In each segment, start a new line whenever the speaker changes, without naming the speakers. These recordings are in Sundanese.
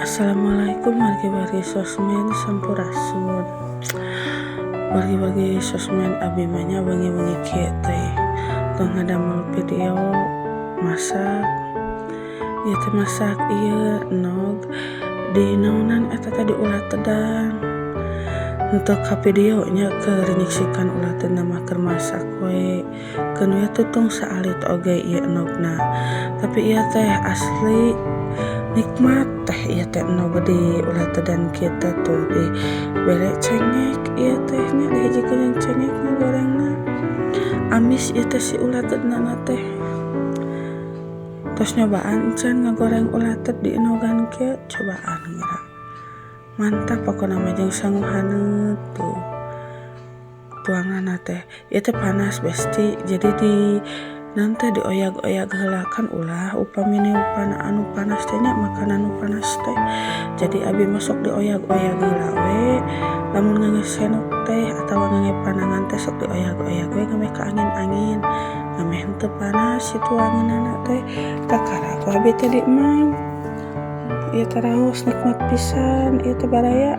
Assalamualaikum bagi sosmed sampurasun. Bagi sosmed abi mah bengi-bengi kieu teh tong ngadamel video masak. Ieu teh masak ieu nog di naonan eta teh di ulah tedan. Untuk ka videonya keur nyiksikan ulah tedan mah keur masak we. Keun we tutung saalit oge ieu nogna. Tapi ieu teh asli nikmat teh ieu teh nog di ulah tedan kita tuh di bere cengek ieu teh nya dihijikeun cengek ngagorengna. Amis ieu teh si ulah tedanna teh. Tos nyobaan can ngagoreng ulah teh di nogan kieu cobaan geura. Mantap pokona mah jeung sanguhaneut tuh. Tuanganna teh ieu teh panas besti jadi di nanti dioyak-oyak heula kan ulah upami upana anu panas teh nya makanan anu panas teh jadi abi masuk dioyak-oyak heula we lamun ngange senok teh atawa ngange panangan teh sok dioyak-oyak we ngameh ka angin-angin ngameh henteu panas si tuanganna teh kakara ku abi teh di imam ieu teh raos nikmat pisan ieu teh baraya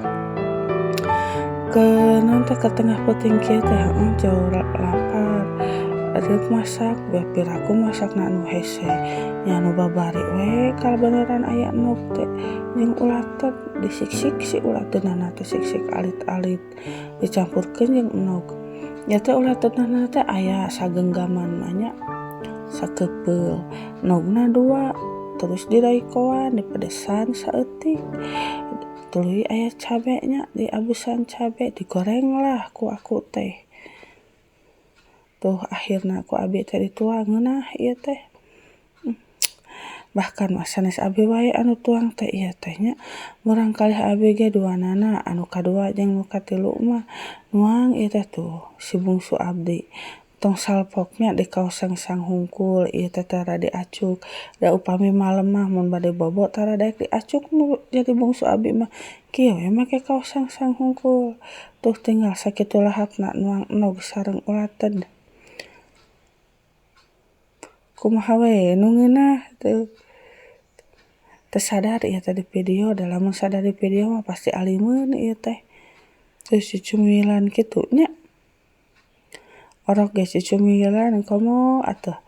ke naon teh ke tengah peuting kieu teh jauh lapar adeuk masak bapiraku masakna anu hese nya anu babari we kal beneran aya nog teh jeung ulah teh disiksik si ulah teunana teh siksik alit-alit dicampurkeun jeung nog nya teh ulah teunana teh aya sagenggaman mah nya sakepeul nogna 2 terus diraikoan dipedesan saeutik tuluy aya cabe nya diabusan cabe digoreng lah ku aku teh tuh akhirna ku abi teh dituang nah ieu teh bahkan mah sanes abi wae anu tuang teh ieu teh nya murang kalih abi ge duanana anu kadua jeung nu katilu mah nuang ieu teh tuh si bungsu abdi tong salpoknya di kaoseng-sang hungkul ieu teh tara diacuk da upami malem mah mun bade bobo tara daek diacuk nu jadi bungsu abi mah kieu we make kaoseng-sang hungkul tuh tinggal sakitu lahapna nuang nog sareng ulah teh kumaha we nu ngeunah teu sadar ieu teh di video da lamun sadar di video mah pasti alimeun ieu teh geus cucumilan kitu nya orok geus cucumilan komo atuh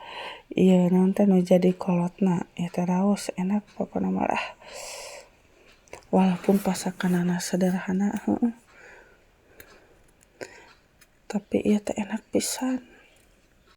ieu naon teh nu jadi kolotna ieu teh raos enak pokona mah walaupun pasakanana sederhana tapi ieu teh enak pisan.